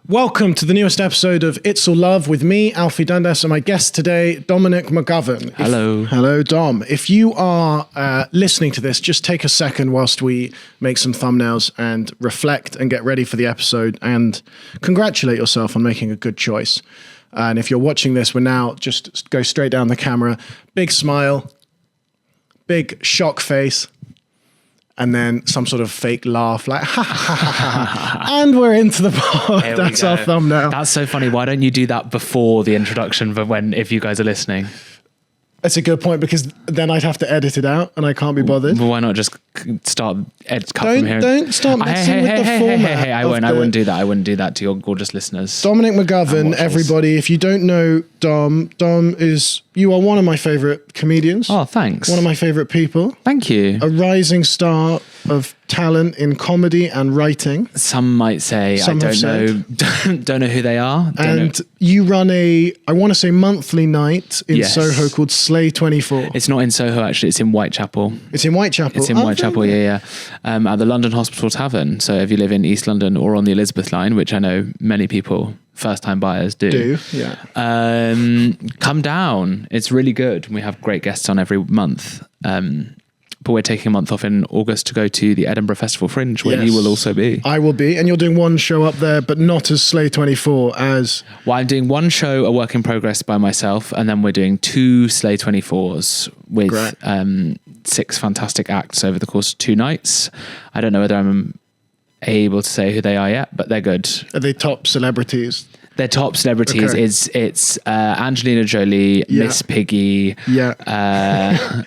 Welcome to the newest episode of It's All Love with me, Alfie Dundas, and my guest today, Dominic McGovern. Hello. Hello, Dom. If you are listening to this, just take a second whilst we make some thumbnails and reflect and get ready for the episode and congratulate yourself on making a good choice. And if you're watching this, we're now just go straight down the camera. Big smile, big shock face. And then some sort of fake laugh, like, ha, ha, ha, ha. And we're into the pod. That's our thumbnail. That's so funny. Why don't you do that before the introduction for if you guys are listening? That's a good point, because then I'd have to edit it out and I can't be bothered. Well, why not just cut from here? Don't start messing with the format. I wouldn't do that. I wouldn't do that to your gorgeous listeners. Dominic McGovern, everybody. If you don't know Dom is, you are one of my favourite comedians. Oh, thanks. One of my favourite people. Thank you. A rising star of talent in comedy and writing. Some might say. I don't know. Don't know who they are. And you run I want to say monthly night in Soho called Slay 24. It's not in Soho, actually. It's in Whitechapel. It's in Whitechapel? It's in Whitechapel, yeah. At the London Hospital Tavern. So if you live in East London or on the Elizabeth line, which I know many people, first-time buyers do. Come down. It's really good. We have great guests on every month. But we're taking a month off in August to go to the Edinburgh Festival Fringe, where you will also be. I will be, and you're doing one show up there, but not as Slay 24 as... Well, I'm doing one show, a work in progress by myself, and then we're doing 2 Slay 24s with 6 fantastic acts over the course of 2 nights. I don't know whether I'm able to say who they are yet, but they're good. Are they top celebrities? They're top celebrities. Okay. It's Angelina Jolie, Miss Piggy,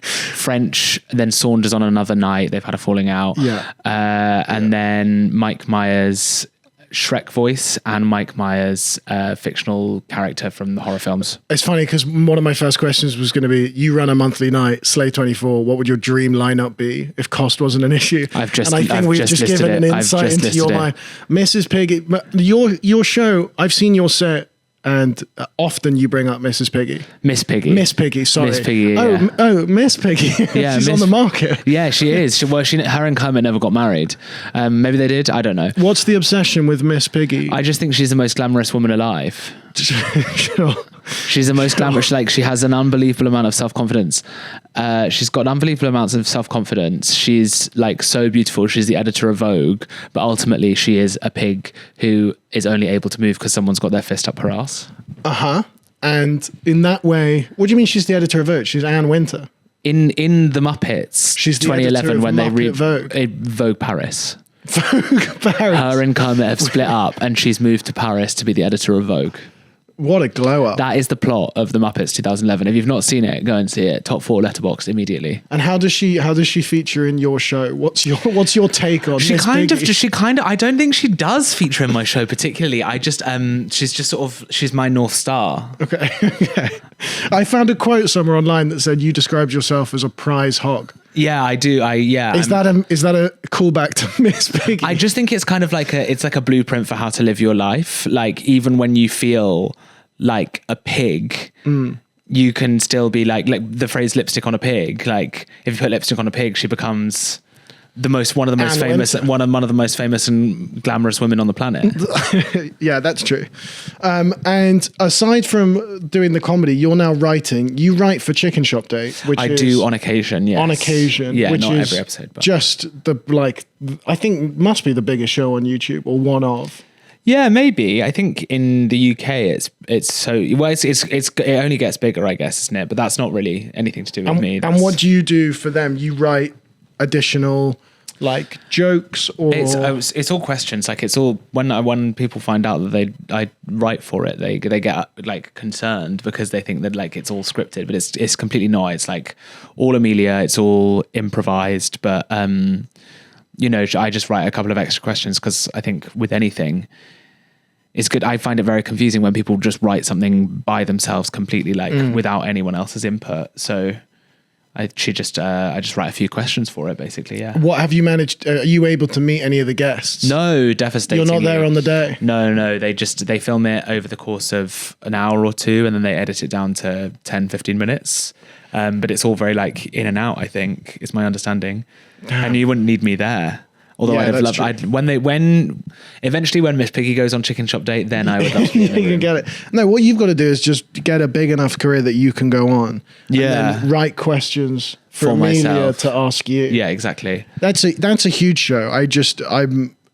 French, then Saunders on another night. They've had a falling out. And then Mike Myers, Shrek voice, and Mike Myers, fictional character from the horror films. It's funny because one of my first questions was going to be, you run a monthly night, Slay 24, what would your dream lineup be if cost wasn't an issue? I've just given an insight into your mind. Mrs. Piggy, your show, I've seen your set, and often you bring up Mrs. Piggy. Miss Piggy, sorry. Miss Piggy, Miss Piggy. Yeah, she's on the market. Yeah, she is. Her and Kermit never got married. Maybe they did. I don't know. What's the obsession with Miss Piggy? I just think she's the most glamorous woman alive. Sure. She's the most glamorous. Like, she has an unbelievable amount of self-confidence. She's got unbelievable amounts of self-confidence. She's like so beautiful. She's the editor of Vogue, but ultimately she is a pig who is only able to move because someone's got their fist up her ass. And in that way, what do you mean she's the editor of Vogue? She's Anne Winter. In the Muppets, she's 2011 when they read Vogue Paris. Vogue Paris. Her and Kermit have split up, and she's moved to Paris to be the editor of Vogue. What a glow up. That is the plot of the Muppets 2011. If you've not seen it, go and see it. Top 4 Letterboxd immediately. And how does she feature in your show? What's your take on She kind of I don't think she does feature in my show particularly. I just she's just sort of, she's my North Star. Okay. I found a quote somewhere online that said you described yourself as a prize hog. Yeah, I do. Is that a callback to Miss Piggy? I just think it's kind of like a blueprint for how to live your life. Like, even when you feel like a pig, you can still be like the phrase lipstick on a pig. Like, if you put lipstick on a pig, she becomes one of the most famous and glamorous women on the planet. Yeah, that's true. And aside from doing the comedy, you're now writing. You write for Chicken Shop Day, which I do on occasion. Yes. On occasion, yeah, which not is every episode, but just I think must be the biggest show on YouTube, or one of. Yeah, maybe. I think in the UK it only gets bigger, I guess, isn't it? But that's not really anything to do with me. And what do you do for them? You write additional like jokes, or it's all questions. Like, it's all when people find out that I write for it, they get like concerned because they think that like it's all scripted, but it's completely not. It's like all Amelia. It's all improvised, but I just write a couple of extra questions because I think with anything, it's good. I find it very confusing when people just write something by themselves completely, like without anyone else's input. So I just write a few questions for it, basically. Yeah. What have you managed? Are you able to meet any of the guests? No, devastatingly. You're not there on the day? No. They film it over the course of an hour or two, and then they edit it down to 10, 15 minutes. But it's all very like in and out, I think, is my understanding. And you wouldn't need me there. Although Yeah, I'd have that's loved true. when eventually when Miss Piggy goes on Chicken Shop Date, then I would love to be in the You can room. get it. No, what you've got to do is just get a big enough career that you can go on. Yeah. And then write questions for For Amelia myself. to ask you. Yeah, exactly. That's a huge show.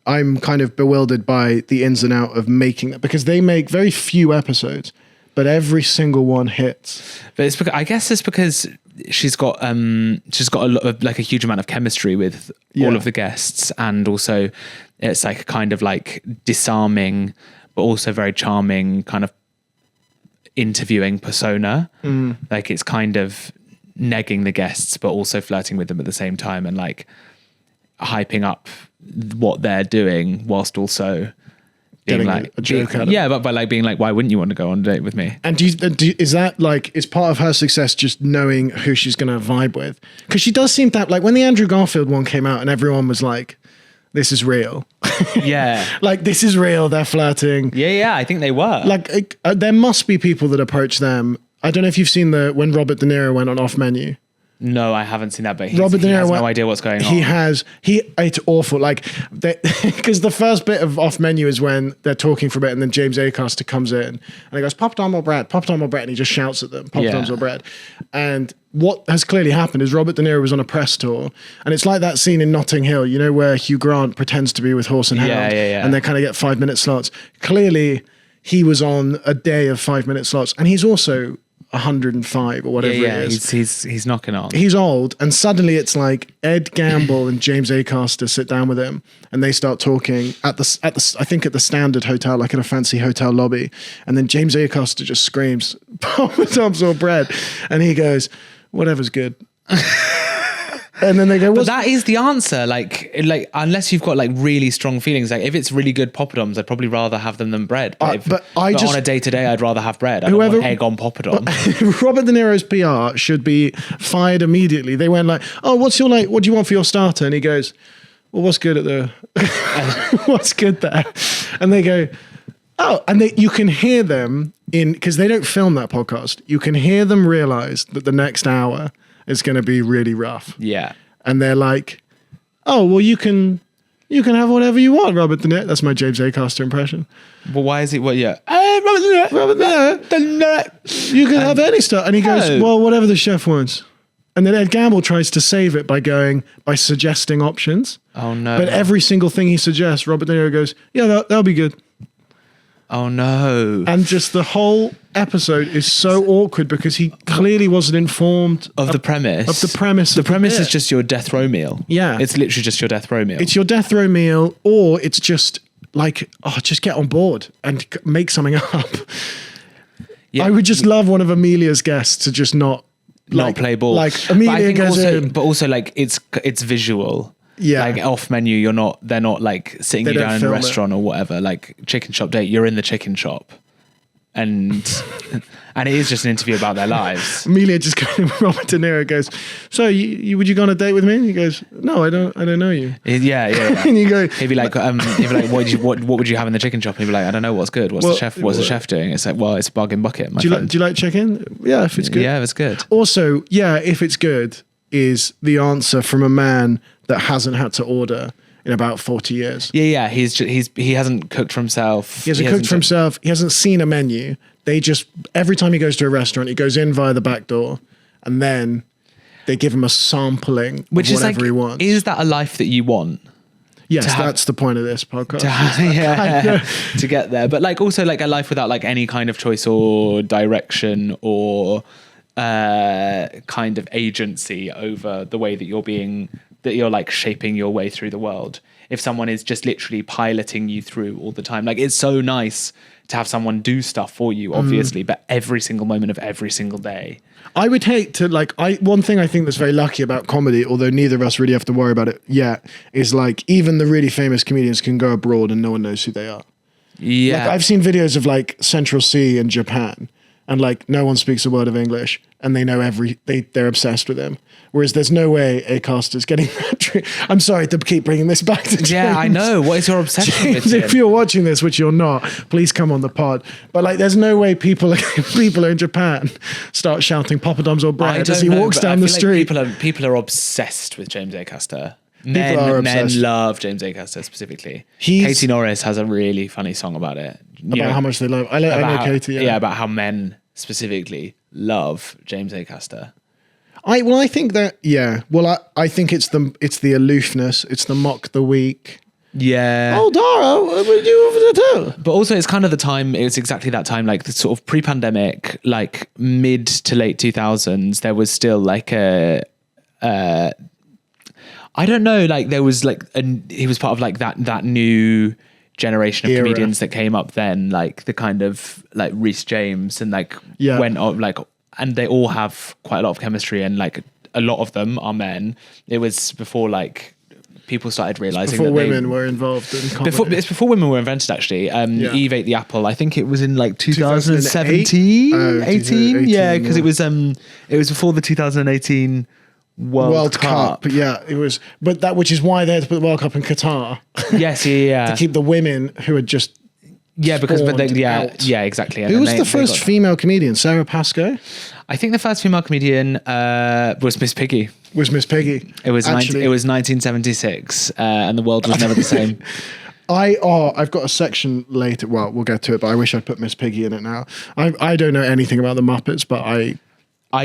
I'm kind of bewildered by the ins and out of making that, because they make very few episodes, but every single one hits. But it's because, I guess it's because she's got a lot of, like, a huge amount of chemistry with Yeah. all of the guests, and also it's like a kind of like disarming but also very charming kind of interviewing persona. Like, it's kind of negging the guests but also flirting with them at the same time, and like hyping up what they're doing whilst also being Getting like a joke out of yeah, but by like being like, why wouldn't you want to go on a date with me? And is that like, is part of her success just knowing who she's going to vibe with? Because she does seem to have, like, when the Andrew Garfield one came out and everyone was like, this is real. Yeah. Like, this is real. They're flirting. Yeah, I think they were. Like, there must be people that approach them. I don't know if you've seen when Robert De Niro went on Off Menu. No, I haven't seen that, but Robert De he Niro has went- no idea what's going on. It's awful. Like, because the first bit of Off Menu is when they're talking for a bit, and then James Acaster comes in and he goes, "Pop Dom or bread, Pop Dom or bread," and he just shouts at them, "Pop Yeah. Doms or bread." And what has clearly happened is Robert De Niro was on a press tour, and it's like that scene in Notting Hill, you know, where Hugh Grant pretends to be with Horse and Hound, Yeah. and they kind of get 5-minute slots. Clearly, he was on a day of 5-minute slots, and he's also 105 or whatever yeah, it is. he's knocking on. He's old, and suddenly it's like Ed Gamble and James Acaster sit down with him, and they start talking at the I think at the Standard Hotel, like in a fancy hotel lobby, and then James Acaster just screams, "Papa Tom's or bread," and he goes, "Whatever's good." And then they go, But "What's that is the answer. Like unless you've got like really strong feelings, like if it's really good poppadoms, I'd probably rather have them than bread. But on a day to day, I'd rather have bread. I don't want egg on poppadom. Robert De Niro's PR should be fired immediately. They went like, "Oh, what do you want for your starter?" And he goes, "Well, what's good at the what's good there?" And they go, "Oh," and you can hear them because they don't film that podcast. You can hear them realize that the next hour is going to be really rough. Yeah. And they're like, "Oh, well, you can have whatever you want, Robert De Niro." That's my James Acaster impression. Well, why is it? Well, yeah. Robert De Niro, you can have any stuff. And he goes, No. "Well, whatever the chef wants." And then Ed Gamble tries to save it by suggesting options. Oh no. But every single thing he suggests, Robert De Niro goes, "Yeah, that'll be good." Oh no. And just the whole episode is so awkward because he clearly wasn't informed Of the premise. Of the premise. The of premise bit. is just your death row meal. Yeah. It's literally just your death row meal. It's your death row meal, or it's just like, just get on board and make something up. Yeah. I would just love one of Amelia's guests to just not play ball. Like But I Amelia think goes also, in. but also like it's visual. Yeah. Like Off Menu, they're not like sitting They you don't down in a film it. restaurant or whatever. Like Chicken Shop Date, you're in the chicken shop. And it is just an interview about their lives. Amelia just goes, Robert De Niro goes, "So would you go on a date with me?" And he goes, "No, I don't know you." Yeah. And you go, He'd be like, what would you have in the chicken shop? And he'd be like, I don't know what's good. What's the chef doing? It's like, well, it's a bargain bucket, my do friend. you like chicken? Yeah, if it's good. Yeah, it's good. Also, yeah, if it's good is the answer from a man that hasn't had to order in about 40 years. Yeah. He hasn't cooked for himself. He hasn't cooked for himself. He hasn't seen a menu. They just, every time he goes to a restaurant, he goes in via the back door, and then they give him a sampling of Which is whatever like, he wants. is that a life that you want? Yes, to have- that's the point of this podcast. To get there, but like also like a life without like any kind of choice or direction or kind of agency over the way that you're like shaping your way through the world. If someone is just literally piloting you through all the time, like it's so nice to have someone do stuff for you, obviously, but every single moment of every single day. I would hate to one thing I think that's very lucky about comedy, although neither of us really have to worry about it yet, is like even the really famous comedians can go abroad and no one knows who they are. Yeah. Like I've seen videos of like Central C in Japan, and like no one speaks a word of English, and they know they're obsessed with him. Whereas there's no way Acaster's getting that treat. I'm sorry to keep bringing this back to James. Yeah, I know. What is your obsession with James, him? if you're watching this, which you're not, please come on the pod. But like, there's no way people in Japan start shouting poppadoms or bread as he walks down the street. People are obsessed with James Acaster. are Men obsessed. love James Acaster specifically. He's- Katie Norris has a really funny song about it. About how much they love. I know Katie. Yeah. About how men specifically love James Acaster. I think that. Yeah. Well, I think it's the aloofness. It's the mock the weak. Yeah. Oh, Dara, what do you do over the too? But also it's kind of the time, it's exactly that time, like the sort of pre-pandemic, like mid to late 2000s, there was still like I don't know, like there was like, he was part of like that new generation of Era. comedians that came up then, like the kind of like Rhys James and like went on like, and they all have quite a lot of chemistry and like a lot of them are men. It was before like people started realizing Before that women were involved in comedy. it's before women were invented actually. Eve ate the apple. I think it was in like 2017, 18. Yeah, because it was before the 2018 World Cup. Yeah, it was. But which is why they had to put the World Cup in Qatar. Yes, yeah. To keep the women who had just because out. exactly. And Who then was the they first got- female comedian? Sarah Pascoe I think the first female comedian was Miss Piggy. was Miss Piggy. It was Actually, it was 1976, and the world was never the same. I've got a section later. Well, we'll get to it, but I wish I'd put Miss Piggy in it now. I don't know anything about the Muppets, but I'm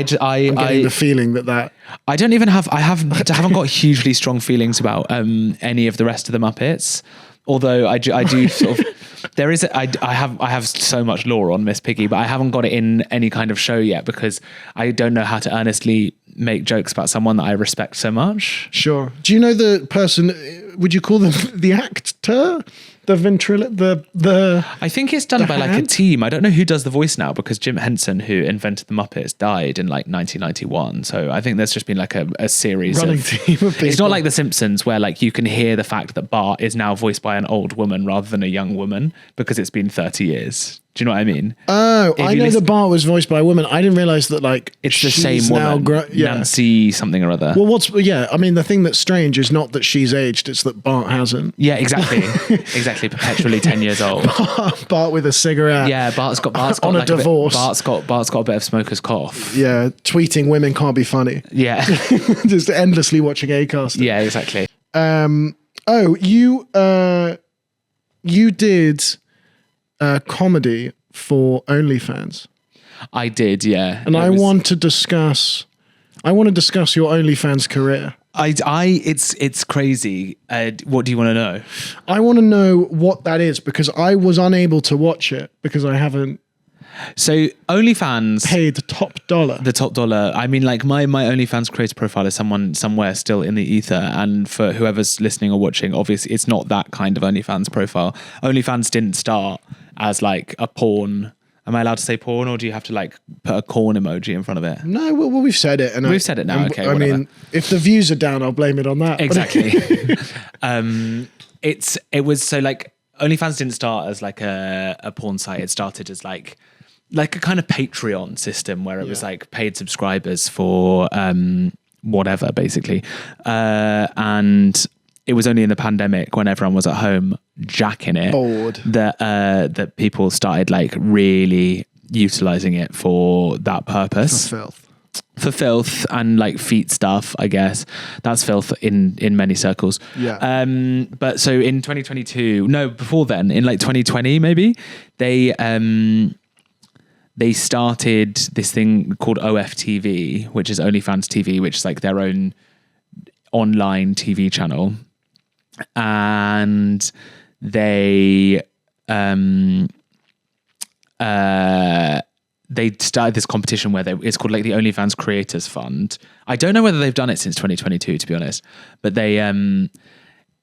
getting the feeling that I don't even have. I haven't got hugely strong feelings about any of the rest of the Muppets. Although I do sort of, there is I have so much lore on Miss Piggy, but I haven't got it in any kind of show yet because I don't know how to earnestly make jokes about someone that I respect so much. Sure. Do you know the person? Would you call them the actor? The ventrilo? I think it's done by like a hand? team. I don't know who does the voice now because Jim Henson, who invented the Muppets, died in like 1991. So I think there's just been like a series Running of team of people. It's not like The Simpsons where like you can hear the fact that Bart is now voiced by an old woman rather than a young woman because it's been 30 years. Do you know what I mean? Oh, I you know listen- the Bart was voiced by a woman. I didn't realize that like It's the she's same now woman, Nancy something or other. Well, I mean, the thing that's strange is not that she's aged; it's that Bart hasn't. Yeah, exactly, exactly. Perpetually 10 years old. Bart with a cigarette. Yeah, Bart's got on a like divorce. Bart's got a bit of smoker's cough. Yeah, tweeting women can't be funny. Yeah, Just endlessly watching Acast. yeah, exactly. You did comedy for OnlyFans, I did, yeah. and I want to discuss your OnlyFans career. It's crazy. What do you want to know? I want to know what that is because I was unable to watch it because I haven't So OnlyFans paid the top dollar. the top dollar. I mean, like my OnlyFans creator profile is someone somewhere still in the ether. And for whoever's listening or watching, obviously it's not that kind of OnlyFans profile. OnlyFans didn't start as like a porn. Am I allowed to say porn, or do you have to like put a corn emoji in front of it? No, well, we've said it, and We've said it now, and okay, I whatever. mean, if the views are down, I'll blame it on that. Exactly. It was so like OnlyFans didn't start as like a porn site. It started as like a kind of Patreon system where it was like paid subscribers for whatever basically, and it was only in the pandemic when everyone was at home jacking it Bored. that people started like really utilizing it for that purpose. Filth. For filth and like feet stuff, I guess that's filth in many circles. Yeah. But so in 2022, no, before then, in like 2020, maybe they started this thing called OFTV, which is OnlyFans TV, which is like their own online TV channel, and they started this competition where it's called like the OnlyFans Creators Fund. I don't know whether they've done it since 2022, to be honest, but they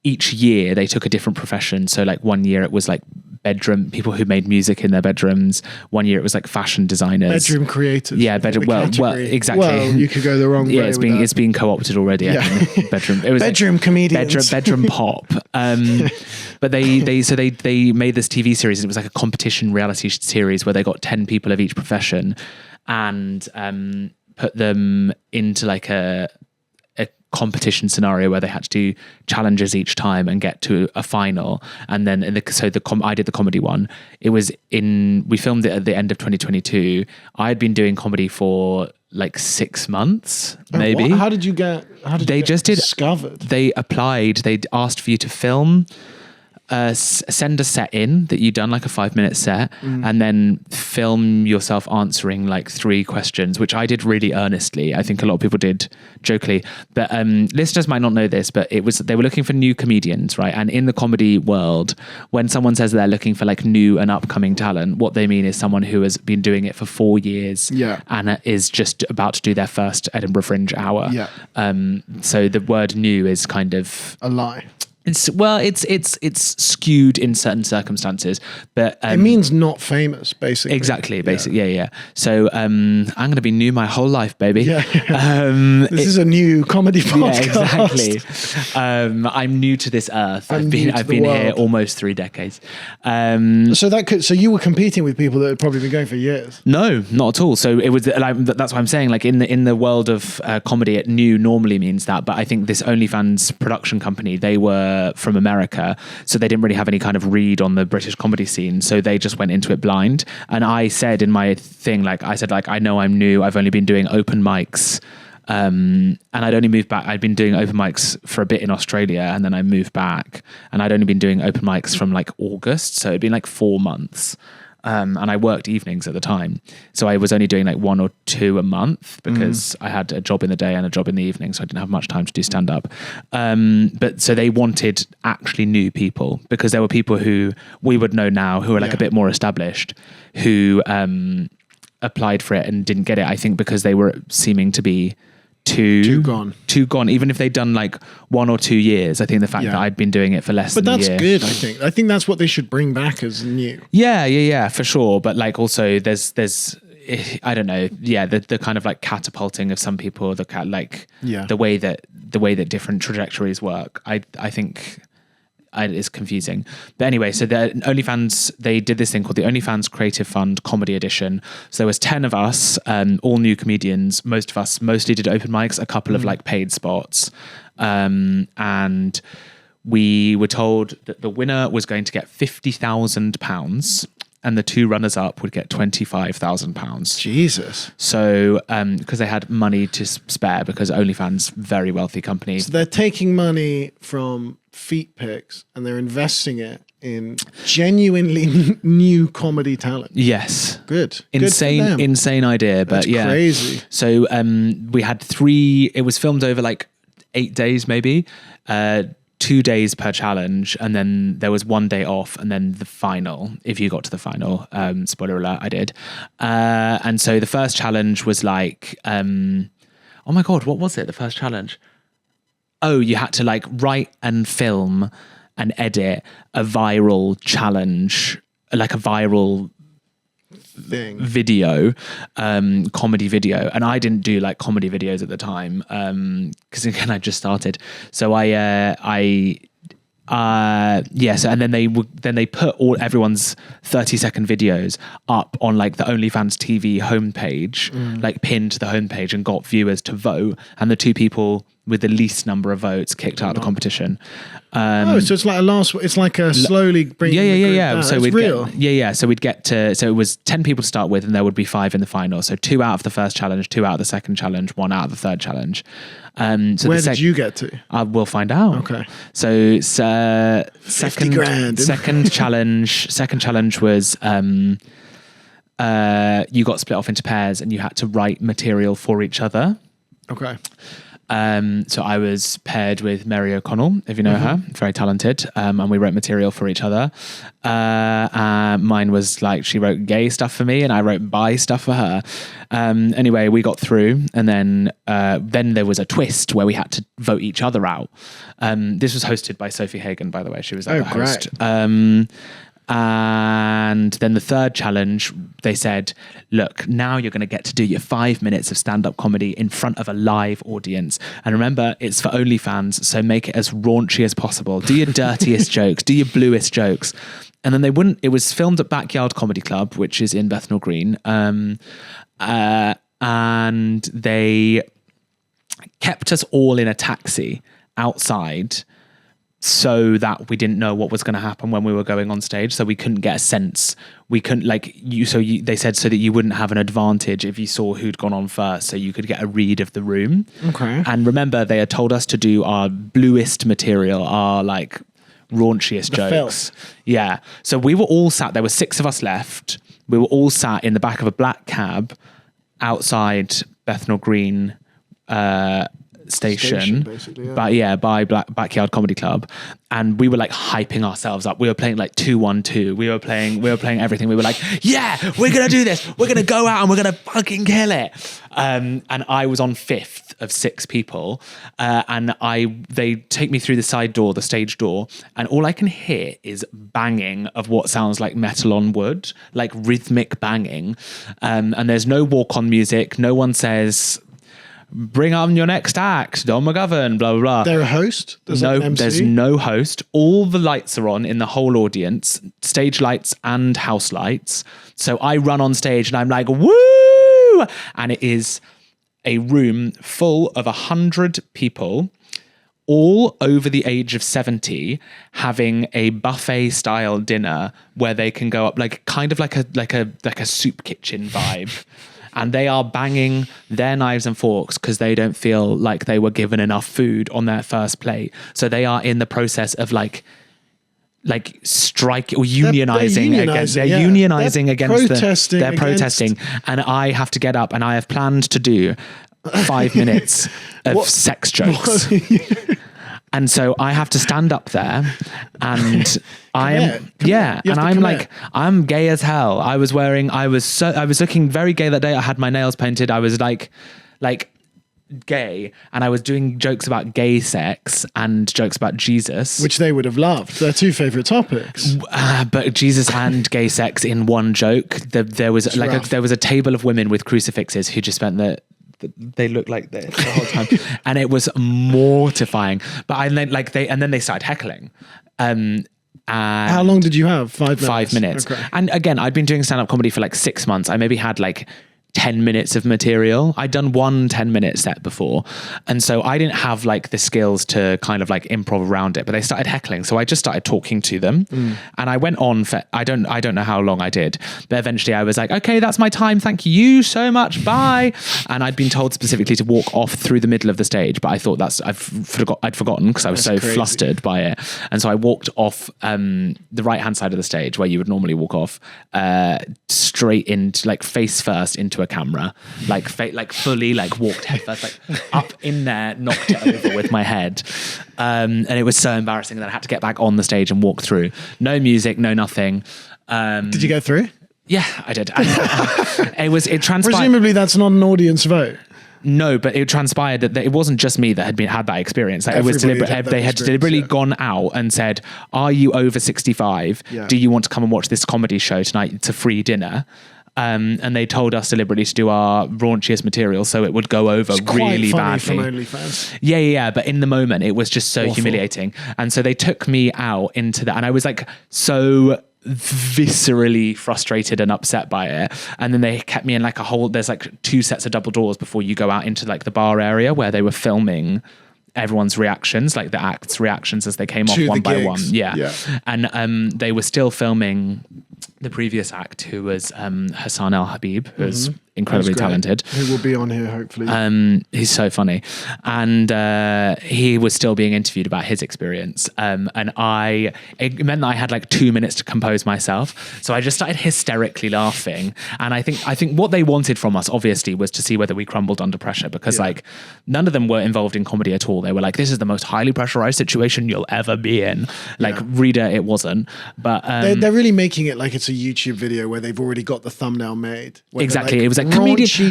each year they took a different profession. So like one year it was like bedroom people who made music in their bedrooms. One year it was like fashion designers. Bedroom creators. Yeah, bedroom. Well, exactly. Well, you could go the wrong way. Yeah, it's being co-opted already. Yeah. I think. Bedroom. It was bedroom comedians. Bedroom pop. But they made this TV series. And it was like a competition reality series where they got 10 people of each profession and put them into like a competition scenario where they had to do challenges each time and get to a final. And then I did the comedy one. We filmed it at the end of 2022. I had been doing comedy for like 6 months, Oh, maybe. How did you get discovered? They applied, they asked for you to film, send a set in that you'd done, like a 5-minute set, and then film yourself answering like 3 questions, which I did really earnestly. I think a lot of people did jokingly, but listeners might not know this, but they were looking for new comedians, right? And in the comedy world, when someone says they're looking for like new and upcoming talent, what they mean is someone who has been doing it for 4 years and is just about to do their first Edinburgh Fringe hour. So the word new is kind of a lie. It's skewed in certain circumstances, but it means not famous, basically. Exactly, basically, yeah. So I'm going to be new my whole life, baby. This is a new comedy podcast. Yeah, exactly. I'm new to this earth. I've been here almost 3 decades. So you were competing with people that had probably been going for years. No, not at all. So it was like, that's what I'm saying. Like in the world of comedy, it new normally means that, but I think this OnlyFans production company, they were from America, so they didn't really have any kind of read on the British comedy scene, so they just went into it blind. And I said in my thing, I know I'm new, I've only been doing open mics, and I'd only moved back. I'd been doing open mics for a bit in Australia, and then I moved back, and I'd only been doing open mics from like August, so it'd been like 4 months. And I worked evenings at the time. So I was only doing like 1 or 2 a month because I had a job in the day and a job in the evening. So I didn't have much time to do stand up. But so they wanted actually new people, because there were people who we would know now who are like a bit more established, who applied for it and didn't get it. I think because they were seeming to be too gone, even if they'd done like 1 or 2 years. I think the fact that I'd been doing it for less than a year. But that's good, I think that's what they should bring back as new. Yeah, for sure. But like also there's I don't know, the kind of like catapulting of some people, the way that different trajectories work. I think it's confusing. But anyway, so the OnlyFans, they did this thing called the OnlyFans Creative Fund Comedy Edition. So there was 10 of us, all new comedians. Most of us mostly did open mics, a couple of like paid spots. And we were told that the winner was going to get £50,000 and the 2 runners-up would get £25,000. Jesus. So, because they had money to spare, because OnlyFans, very wealthy company. So they're taking money from feet pics and they're investing it in genuinely new comedy talent. Yes. Good. Insane idea, but that's crazy. So, we had 3, it was filmed over like 8 days maybe, 2 days per challenge, and then there was 1 day off, and then the final, if you got to the final. Spoiler alert, I did. And so the first challenge was like, oh my God, what was it? The first challenge? Oh, you had to like write and film and edit a viral challenge, like a viral video, comedy video. And I didn't do like comedy videos at the time, because again I just started. So so and then they put everyone's 30-second videos up on like the OnlyFans TV homepage, like pinned to the homepage, and got viewers to vote. And the 2 people with the least number of votes kicked out of the competition. So it's like it's like a slowly bringing the group down. So it's real. So we'd get to, so it was 10 people to start with, and there would be 5 in the final. So 2 out of the first challenge, 2 out of the second challenge, 1 out of the third challenge. So where did you get to? We'll find out. Okay. So $50 grand. Second challenge was you got split off into pairs and you had to write material for each other. Okay. So I was paired with Mary O'Connell, if you know her, very talented, and we wrote material for each other. Mine was like, she wrote gay stuff for me and I wrote bi stuff for her. Anyway, we got through, and then there was a twist where we had to vote each other out. This was hosted by Sophie Hagen, by the way. She was the host. And then the third challenge, they said, look, now you're going to get to do your 5 minutes of stand-up comedy in front of a live audience. And remember, it's for OnlyFans, so make it as raunchy as possible. Do your dirtiest jokes, do your bluest jokes. And then it was filmed at Backyard Comedy Club, which is in Bethnal Green. And they kept us all in a taxi outside so that we didn't know what was going to happen when we were going on stage, so we couldn't get a sense. We couldn't they said so that you wouldn't have an advantage if you saw who'd gone on first, so you could get a read of the room. Okay. And remember, they had told us to do our bluest material, our like raunchiest jokes. Yeah. So we were all sat, there were 6 of us left. We were all sat in the back of a black cab outside Bethnal Green station basically, yeah. But by Backyard Comedy Club, and we were like hyping ourselves up. We were playing like 2-1-2. We were playing everything. We were like, yeah, we're gonna do this. We're gonna go out and we're gonna fucking kill it. And I was on 5th of 6 people, and they take me through the side door, the stage door, and all I can hear is banging of what sounds like metal on wood, like rhythmic banging, and there's no walk-on music. No one says, bring on your next act, Dom McGovern, blah, blah, blah. They're a host? There's no host. All the lights are on in the whole audience, stage lights and house lights. So I run on stage and I'm like, woo! And it is a room full of 100 people, all over the age of 70, having a buffet style dinner where they can go up like kind of like a soup kitchen vibe. And they are banging their knives and forks because they don't feel like they were given enough food on their first plate. So they are in the process of like strike or unionizing against. They're unionizing against protesting. They're protesting, and I have to get up, and I have planned to do 5 minutes of sex jokes. And so I have to stand up there, and I'm gay as hell. I was looking very gay that day. I had my nails painted. I was like gay, and I was doing jokes about gay sex and jokes about Jesus, which they would have loved. Their 2 favorite topics. But Jesus and gay sex in one joke. There was a table of women with crucifixes who just spent they looked like this the whole time, and it was mortifying. But then they started heckling. How long did you have? 5 minutes? 5 minutes. Okay. And again, I'd been doing stand-up comedy for like 6 months. I maybe had like 10 minutes of material. I'd done one 10-minute set before. And so I didn't have like the skills to kind of like improv around it, but they started heckling. So I just started talking to them and I went on for, I don't know how long I did, but eventually I was like, okay, that's my time. Thank you so much. Bye. And I'd been told specifically to walk off through the middle of the stage, but I thought I'd forgotten because I was crazy. Flustered by it. And so I walked off the right-hand side of the stage where you would normally walk off straight into like face first into a camera, like fully like walked head first, like up in there, knocked it over with my head, and it was so embarrassing that I had to get back on the stage and walk through. No music, no nothing. Did you go through? Yeah, I did. It transpired. Presumably, that's not an audience vote. No, but it transpired that it wasn't just me that had that experience. Like, it was deliberate. They had deliberately gone out and said, "Are you over 65? Yeah. Do you want to come and watch this comedy show tonight? It's a free dinner." And they told us deliberately to do our raunchiest material so it would go over really badly. From OnlyFans. Yeah. But in the moment, it was just so awful. Humiliating. And so they took me out into that, and I was like so viscerally frustrated and upset by it. And then they kept me in like there's like 2 sets of double doors before you go out into like the bar area where they were filming everyone's reactions, like the acts' reactions as they came off one by one. Yeah. And they were still filming the previous act, who was Hassan El Habib, who's incredibly talented. Who will be on here, hopefully. He's so funny. And he was still being interviewed about his experience. And it meant that I had like 2 minutes to compose myself. So I just started hysterically laughing. And I think what they wanted from us, obviously, was to see whether we crumbled under pressure, because like none of them were involved in comedy at all. They were like, this is the most highly pressurized situation you'll ever be in. Like, reader, it wasn't. But they're really making it like it's a YouTube video where they've already got the thumbnail made. Exactly. Like, it was like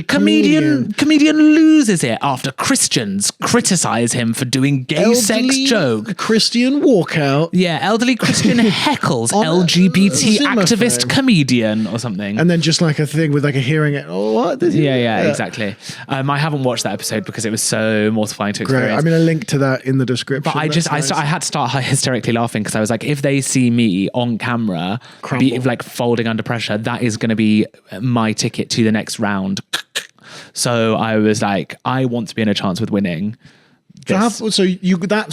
comedian loses it after Christians criticize him for doing gay sex joke. Christian walkout. Yeah, elderly Christian heckles LGBT activist comedian or something. And then just like a thing with like a hearing it. Oh, what? Yeah, exactly. I haven't watched that episode because it was so mortifying to experience. Great. I'm going to link to that in the description. But I had to start hysterically laughing because I was like, if they see me on camera like folding under pressure, that is going to be my ticket to the next round. So I was like, I want to be in a chance with winning. That's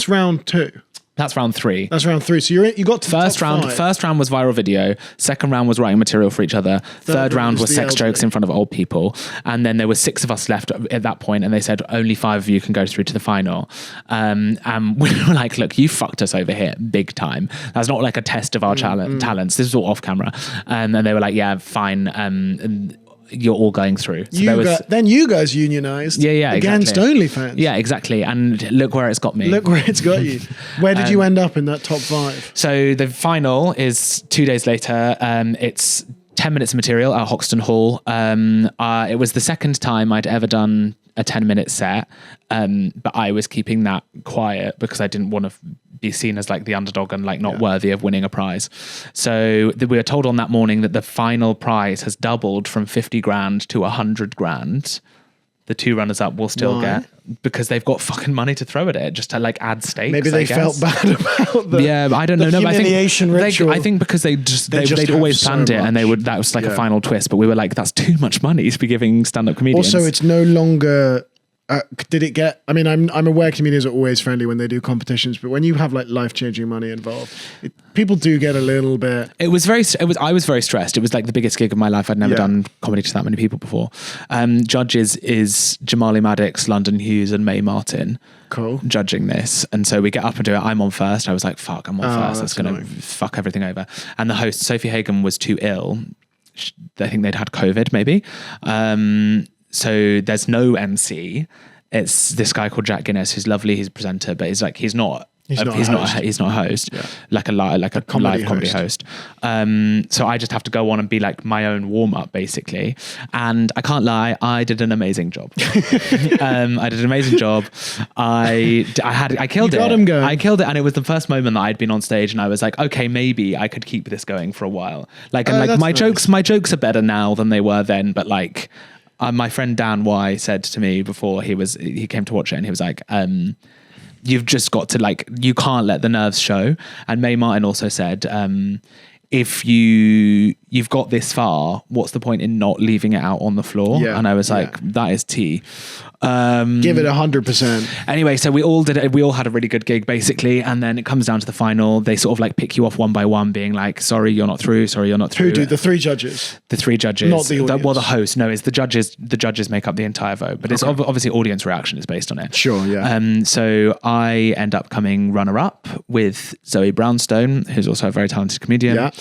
round 2. That's round 3. That's round 3. So you got to First the top round. 5. First round was viral video. Second round was writing material for each other. Third round was the sex elderly. jokes in front of old people. And then there were 6 of us left at that point, and they said only 5 of you can go through to the final. And we were like, look, you fucked us over here big time. That's not like a test of our talents. This is all off camera. And they were like, yeah, fine. And you're all going through. So then you guys unionized against exactly. OnlyFans. Yeah, exactly. And look where it's got me. Look where it's got you. Where did you end up in that top 5? So the final is 2 days later. It's 10 minutes of material at Hoxton Hall. It was the second time I'd ever done a 10-minute set, but I was keeping that quiet because I didn't want to be seen as like the underdog and like not worthy of winning a prize. So we were told on that morning that the final prize has doubled from 50 grand to 100 grand. The 2 runners up will still get, because they've got fucking money to throw at it, just to like add stakes. Maybe they felt bad about the I don't know. No, humiliation ritual. I think because they'd always planned it, and that was like a final twist. But we were like, that's too much money to be giving stand-up comedians. Also, it's no longer. Did it get? I mean, I'm aware comedians are always friendly when they do competitions, but when you have like life-changing money involved, people do get a little bit. I was very stressed. It was like the biggest gig of my life. I'd never done comedy to that many people before. Judges is Jamali Maddox, London Hughes, and Mae Martin. Cool. Judging this, and so we get up and do it. I'm on first. I was like, fuck, I'm on first. That's gonna annoying. fuck everything over. And the host, Sophie Hagen, was too ill. I think they'd had COVID, maybe. So there's no MC. It's this guy called Jack Guinness, who's lovely. He's a presenter, but he's not a host, like a live comedy host. So I just have to go on and be like my own warm up, basically. And I can't lie, I did an amazing job. I did an amazing job. I killed it. Got him going. I killed it, and it was the first moment that I'd been on stage, and I was like, okay, maybe I could keep this going for a while. My jokes are better now than they were then, but like. My friend Dan Y said to me before he came to watch it, and he was like, you've just got to like, you can't let the nerves show. And Mae Martin also said, if you've got this far, what's the point in not leaving it out on the floor? Yeah, and I was like, that is tea. Give it 100%. Anyway, so we all did it. We all had a really good gig, basically. And then it comes down to the final. They sort of like pick you off one by one, being like, sorry, you're not through. Sorry, you're not through. Who do the 3 judges? The 3 judges. Not the audience. The host. No, it's the judges. The judges make up the entire vote. But it's obviously audience reaction is based on it. Sure, yeah. So I end up coming runner-up with Zoe Brownstone, who's also a very talented comedian. Yeah.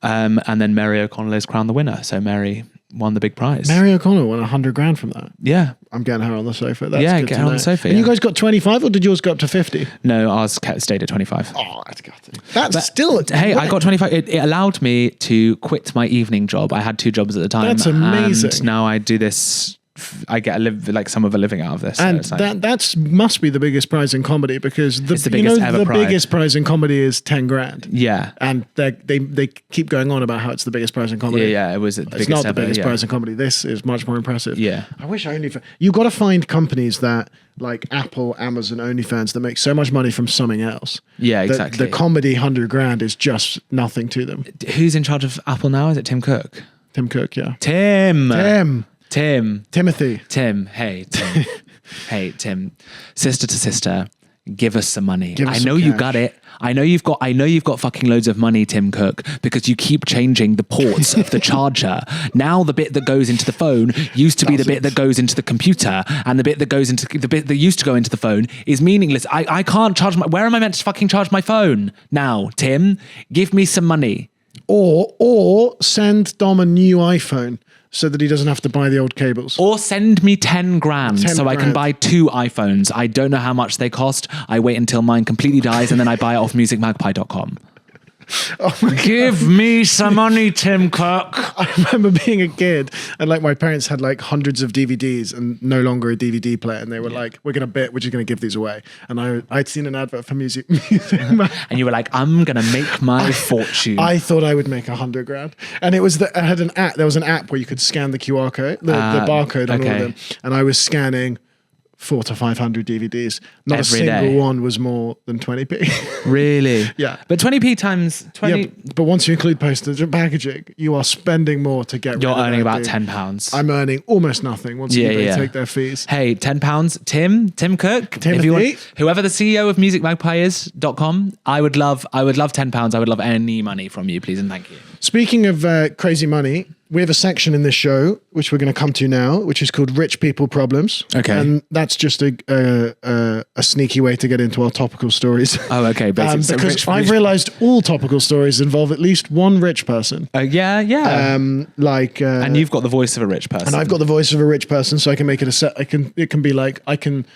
And then Mary O'Connell is crowned the winner. So Mary won the big prize. Mary O'Connell won 100 grand from that. Yeah. I'm getting her on the sofa. That's Yeah, good get to her on know. the sofa, And you yeah. guys got 25, or did yours go up to 50? No, ours stayed at 25. Oh, that's gutting. That's still... Hey, I got 25. It allowed me to quit my evening job. I had 2 jobs at the time. That's amazing. And now I do this... I get some of a living out of this. And so it's that must be the biggest prize in comedy, because It's the biggest ever prize. biggest prize in comedy is 10 grand. Yeah. And they keep going on about how it's the biggest prize in comedy. Yeah, it was the It's biggest not the ever, biggest yeah. prize in comedy. This is much more impressive. Yeah. I wish you got to find companies that like Apple, Amazon, OnlyFans that make so much money from something else. Yeah, that exactly. The comedy 100 grand is just nothing to them. Who's in charge of Apple now? Is it Tim Cook? Tim Cook, yeah. Tim. Timothy. Tim. Hey, Tim. Hey, Tim. Sister to sister, give us some money. I know you got it. I know you've got fucking loads of money, Tim Cook, because you keep changing the ports of the charger. Now the bit that goes into the phone used to be the bit that goes into the computer, and the bit that used to go into the phone is meaningless. I can't charge where am I meant to fucking charge my phone now, Tim? Give me some money. Or send Dom a new iPhone so that he doesn't have to buy the old cables. Or send me 10 grand 10 so I can grand. buy 2 iPhones. I don't know how much they cost. I wait until mine completely dies, and then I buy it off musicmagpie.com. Oh my Give me some money, Tim Cook. I remember being a kid and like my parents had like hundreds of DVDs and no longer a DVD player, and they were like, we're just going to give these away. And I'd seen an advert for music And you were like, I'm going to make my fortune. I thought I would make 100 grand. And it was I had an app. There was an app where you could scan the QR code, the barcode on all of okay. them. And I was scanning 400 to 500 DVDs. Not Every a single day. one was more than 20p. Really? Yeah. But 20p times 20, Yeah, but once you include postage and packaging, you are spending more to get rid you're of earning that, about dude. £10. I'm earning almost nothing once eBay take their fees. Hey, £10. Tim Cook. Timothy. If you want, whoever the CEO of musicmagpie.com, I would love £10. I would love any money from you, please and thank you. Speaking of crazy money, we have a section in this show, which we're going to come to now, which is called Rich People Problems. Okay. And that's just a sneaky way to get into our topical stories. Oh, okay. Basically, so because I've realized all topical stories involve at least one rich person. Yeah. And you've got the voice of a rich person. And I've got the voice of a rich person, so I can make it it can be like, I can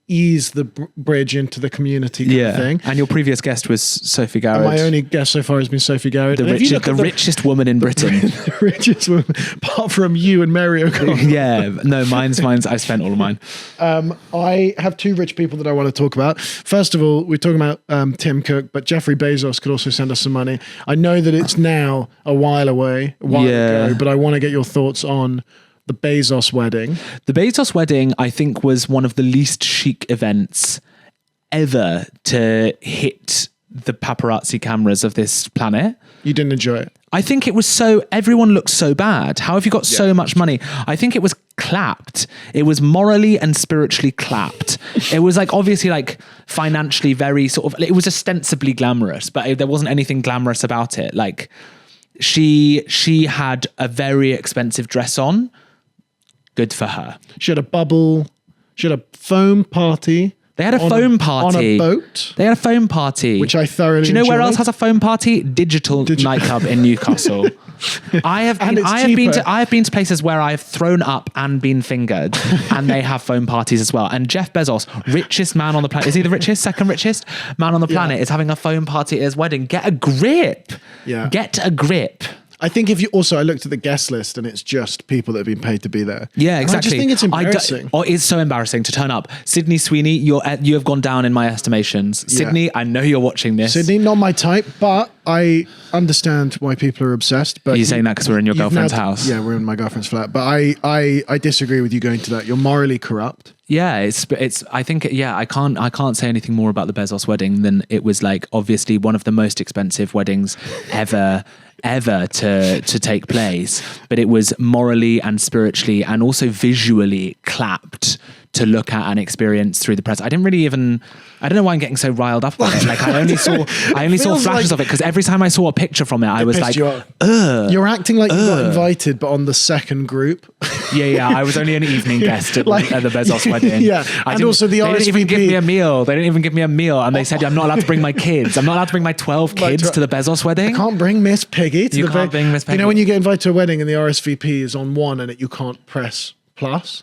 ease the bridge into the community kind of thing. And your previous guest was Sophie Garrett. My only guest so far has been Sophie Garrett. The richest woman in Britain. The richest woman, apart from you and Mary O'Connor. Yeah, no, mine's. I spent all of mine. I have two rich people that I want to talk about. First of all, we're talking about Tim Cook, but Jeffrey Bezos could also send us some money. I know that it's now a while ago, but I want to get your thoughts on the Bezos wedding. The Bezos wedding, I think, was one of the least chic events ever to hit the paparazzi cameras of this planet. You didn't enjoy it? I think it was everyone looked so bad. How have you got so much money? I think it was clapped. It was morally and spiritually clapped. It was like, obviously, like financially very sort of, it was ostensibly glamorous, but there wasn't anything glamorous about it. Like she had a very expensive dress on. Good for her. She had a bubble. She had a foam party. They had a foam party. On a boat. They had a foam party. Which I thoroughly Do you know where enjoyed. else has a foam party? Digital nightclub in Newcastle. I have been to places where I've thrown up and been fingered, and they have foam parties as well. And Jeff Bezos, richest man on the planet, is he the richest, second richest man on the planet, is having a foam party at his wedding. Get a grip. Yeah. Get a grip. I think I looked at the guest list and it's just people that have been paid to be there. Yeah, exactly. And I just think it's embarrassing. It's so embarrassing to turn up. Sydney Sweeney, you have gone down in my estimations. Sydney, I know you're watching this. Sydney, not my type, but I understand why people are obsessed. But are you saying that because we're in your girlfriend's house? Yeah, we're in my girlfriend's flat. But I disagree with you going to that. You're morally corrupt. Yeah, I think I can't say anything more about the Bezos wedding than it was like obviously one of the most expensive weddings ever to take place, but it was morally and spiritually and also visually clapped to look at and experience through the press. I don't know why I'm getting so riled up about it. Like I only saw flashes of it because every time I saw a picture from it, I was like, ugh. You're acting like you got invited, but on the second group. Yeah. I was only an evening guest at the Bezos wedding. Yeah, and also the RSVP. They didn't even give me a meal. And they said, I'm not allowed to bring my kids. I'm not allowed to bring my 12 kids to the Bezos wedding. I can't bring Miss Piggy to You can't bring Miss Piggy. You know when you get invited to a wedding and the RSVP is on one and you can't press plus?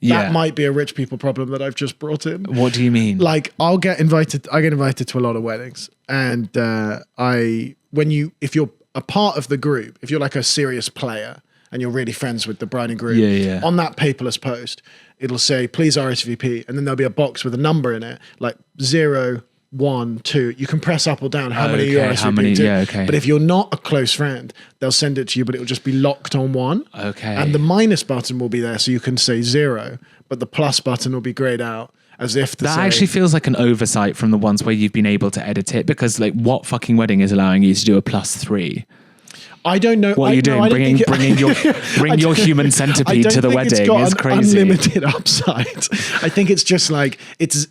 That might be a rich people problem that I've just brought in. What do you mean? Like I get invited to a lot of weddings, and if you're a part of the group, if you're like a serious player and you're really friends with the bride and groom, on that paperless post, it'll say please RSVP, and then there'll be a box with a number in it, like 0, 1, 2. You can press up or down how many you RSVP to. But if you're not a close friend, they'll send it to you, but it will just be locked on one. Okay. And the minus button will be there, so you can say 0, but the plus button will be grayed out as if to say... That actually feels like an oversight from the ones where you've been able to edit it, because like what fucking wedding is allowing you to do a +3? I don't know. What are you doing? Bringing your human centipede to the wedding is crazy. Unlimited upside. I think it's just like it's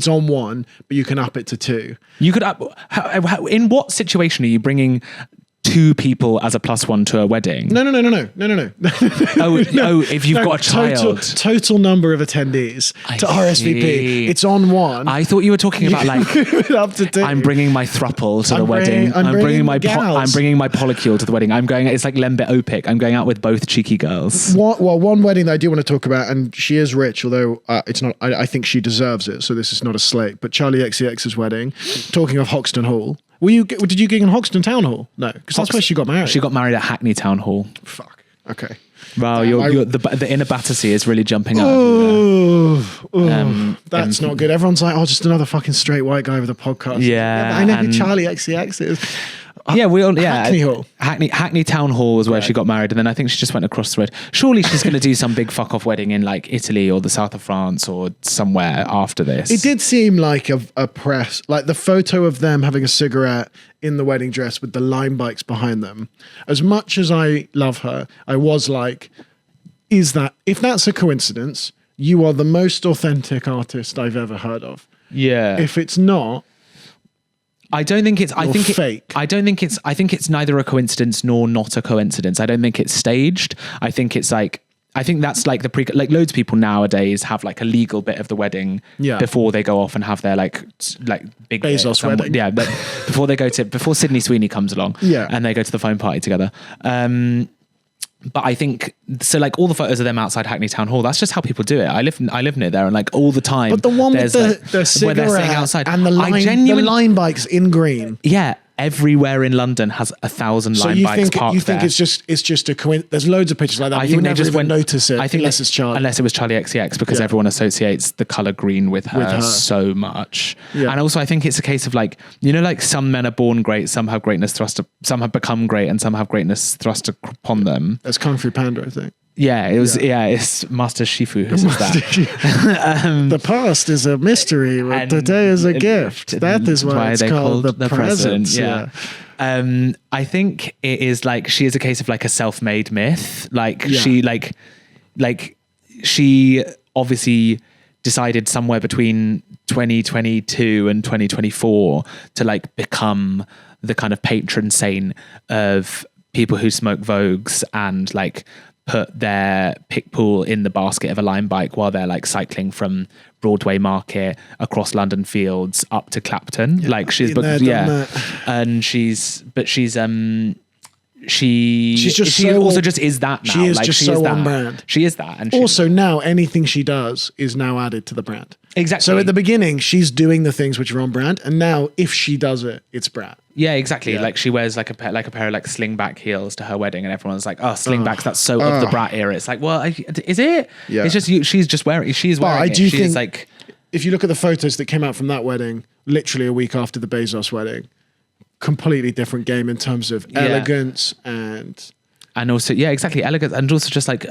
on 1, but you can up it to 2. You could up. In what situation are you bringing 2 people as a +1 to a wedding? No. If you've got a child. Total number of attendees to RSVP. It's on 1. I thought you were talking about like up to 2. I'm bringing my thruple to the wedding. I'm bringing my polycule to the wedding. It's like Lembit Opic. I'm going out with both cheeky girls. One wedding that I do want to talk about, and she is rich, although it's not. I think she deserves it. So this is not a slate. But Charli XCX's wedding. Talking of Hoxton Hall. Did you gig in Hoxton Town Hall? No, because that's where she got married. She got married at Hackney Town Hall. Fuck. Okay. Wow, the inner Battersea is really jumping out. That's not good. Everyone's like, just another fucking straight white guy with a podcast. Yeah, but I know who Charli XCX is. Hackney Hall. Hackney Town Hall was where she got married, and then I think she just went across the road. Surely she's going to do some big fuck off wedding in like Italy or the south of France or somewhere after this. It did seem like a press, like the photo of them having a cigarette in the wedding dress with the Lime bikes behind them. As much as I love her, I was like, if that's a coincidence, you are the most authentic artist I've ever heard of. Yeah. If it's not, I don't think it's. I think fake. I don't think it's. I think it's neither a coincidence nor not a coincidence. I don't think it's staged. I think it's like. I think that's like like loads of people nowadays have like a legal bit of the wedding before they go off and have their like big Bezos wedding. Yeah, but before Sydney Sweeney comes along. Yeah, and they go to the phone party together. But I think so. Like all the photos of them outside Hackney Town Hall, that's just how people do it. I live near there, and like all the time. But the one with the cigarette where they're sitting outside and the line bikes in green. Yeah, everywhere in London has 1,000 line bikes parked there. You think it's just a coincidence? There's loads of pictures like that. I think they just wouldn't notice it. I think unless it's Charli. Unless it was Charli XCX, because everyone associates the color green with her so much. Yeah. And also, I think it's a case of like, you know, like some men are born great, some have greatness thrust, some have become great, and some have greatness thrust upon them. That's Kung Fu Panda, I think. Yeah, it was. Yeah, it's Master Shifu who says that. The past is a mystery, but today is a gift. That is why it's called the present. Yeah. I think it is like she is a case of like a self-made myth. Like she obviously decided somewhere between 2022 and 2024 to like become the kind of patron saint of people who smoke Vogues and like put their pick pool in the basket of a Lime bike while they're like cycling from Broadway Market across London Fields up to Clapton. Yeah, like she's and she also just is that now. She is like, just so on brand. She is that. And also now anything she does is now added to the brand. Exactly. So at the beginning, she's doing the things which are on brand, and now if she does it, it's brand. Yeah, exactly. Yeah. Like she wears like a pair of like slingback heels to her wedding, and everyone's like, "Oh, slingbacks, that's so of the brat era." It's like, well, is it? Yeah. It's just she's wearing it. I do think like if you look at the photos that came out from that wedding, literally a week after the Bezos wedding, completely different game in terms of elegance and also exactly, elegance and also just like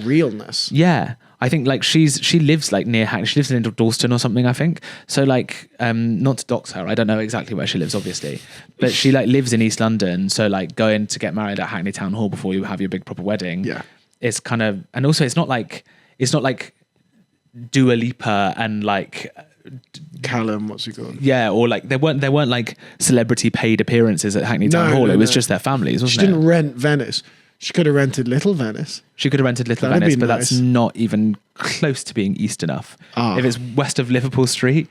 realness. Yeah. I think like she lives like near Hackney. She lives in Dalston or something, I think. So like, not to dox her, I don't know exactly where she lives, obviously, but she like lives in East London. So like going to get married at Hackney Town Hall before you have your big proper wedding. Yeah, it's kind of, and also it's not like Dua Lipa and like Callum, what's he called? Yeah, or like there weren't like celebrity paid appearances at Hackney Town Hall. It was just their families, wasn't it? She didn't rent Venice. She could have rented Little Venice. That'd but that's not even close to being east enough. If it's west of Liverpool Street,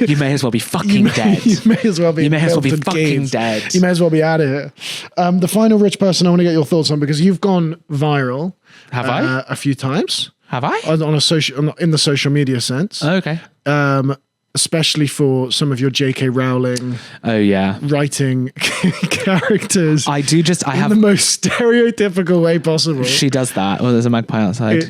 you may as well be fucking dead. You may as well be fucking dead. You may as well be out of here. The final rich person I want to get your thoughts on, because you've gone viral. Have I? A few times. Have I? In the social media sense. Oh, okay. Especially for some of your J.K. Rowling. Oh yeah. Writing characters. I have the most stereotypical way possible. She does that. Oh, there's a magpie outside.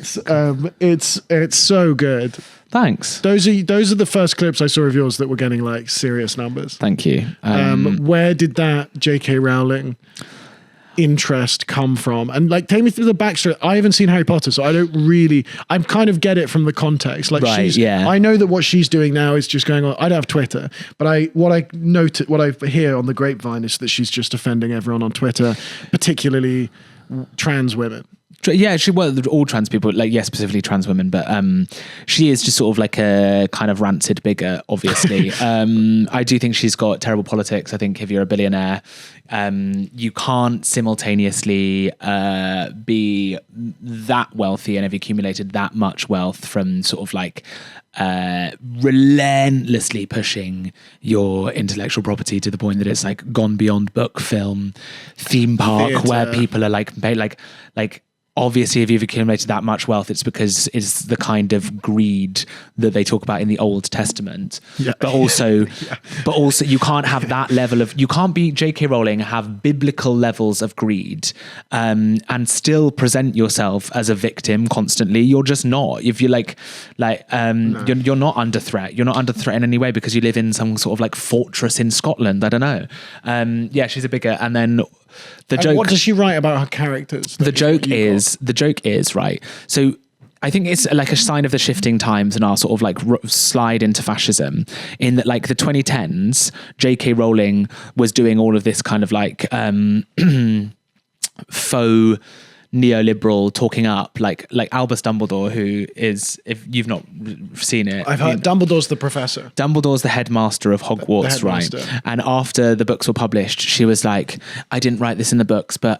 It's so good. Thanks. Those are the first clips I saw of yours that were getting like serious numbers. Thank you. Where did that J.K. Rowling interest come from? And like, take me through the backstory. I haven't seen Harry Potter, so I kind of get it from the context. Like, I know that what she's doing now is just going on. I don't have Twitter, but what I hear on the grapevine is that she's just offending everyone on Twitter, particularly trans women. Yeah, all trans people, like, yes, specifically trans women, but she is just sort of like a kind of rancid bigot, obviously. I do think she's got terrible politics. I think if you're a billionaire, you can't simultaneously be that wealthy and have accumulated that much wealth from sort of like relentlessly pushing your intellectual property to the point that it's like gone beyond book, film, theme park, theater, where people are like obviously if you've accumulated that much wealth, it's because it's the kind of greed that they talk about in the Old Testament. Yeah. But also, you can't have that level of, you can't be J.K. Rowling, have biblical levels of greed, and still present yourself as a victim constantly. You're just not. If you're you're not under threat. You're not under threat in any way because you live in some sort of like fortress in Scotland. I don't know. Yeah, she's a bigot. And then the joke. What does she write about her characters? The joke is right. So I think it's like a sign of the shifting times and our sort of like slide into fascism, in that like the 2010s, J.K. Rowling was doing all of this kind of like faux neoliberal talking up, like Albus Dumbledore, who is, if you've not seen it, I've heard Dumbledore's the professor. Dumbledore's the headmaster of Hogwarts, right? And after the books were published, she was like, I didn't write this in the books, but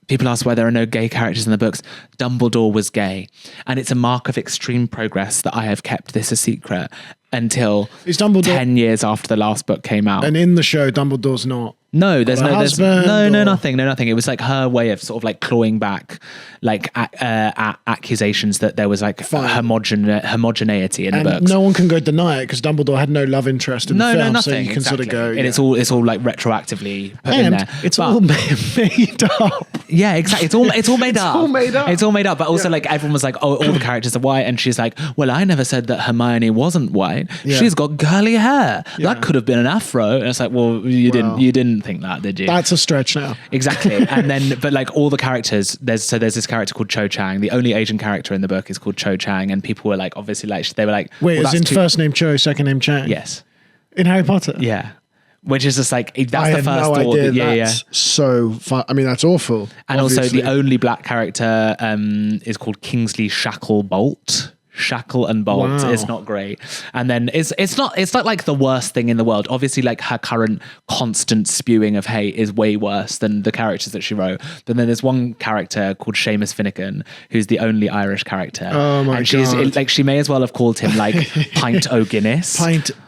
people ask why there are no gay characters in the books. Dumbledore was gay. And it's a mark of extreme progress that I have kept this a secret until 10 years after the last book came out. And in the show, Dumbledore's not. No, there's nothing. It was like her way of sort of like clawing back like accusations that there was like homogeneity in the books. No one can go deny it because Dumbledore had no love interest in the film. Nothing. So you can sort of go. And it's all like retroactively put in there. It's all made up. Yeah, exactly. It's all made up. It's all made up. But also like everyone was like, oh, all the characters are white, and she's like, well, I never said that Hermione wasn't white. Yeah. She's got curly hair. Yeah. That could have been an afro. And it's like, well, you didn't think that, did you? That's a stretch now. Exactly. And then, but like all the characters, there's this character called Cho Chang. The only Asian character in the book is called Cho Chang, and people were like, obviously, like they were like, wait, well, is in first name Cho, second name Chang? Yes. In Harry Potter? Yeah. Which is just like, that's I the first no order. Yeah, that's so fun. I mean, that's awful. And obviously. Also, the only black character is called Kingsley Shacklebolt. Shackle and Bolt. Wow. It's not great. And then it's not like the worst thing in the world. Obviously, like her current constant spewing of hate is way worse than the characters that she wrote. But then there's one character called Seamus Finnegan, who's the only Irish character. Oh my God. Like she may as well have called him like Pint O'Guinness.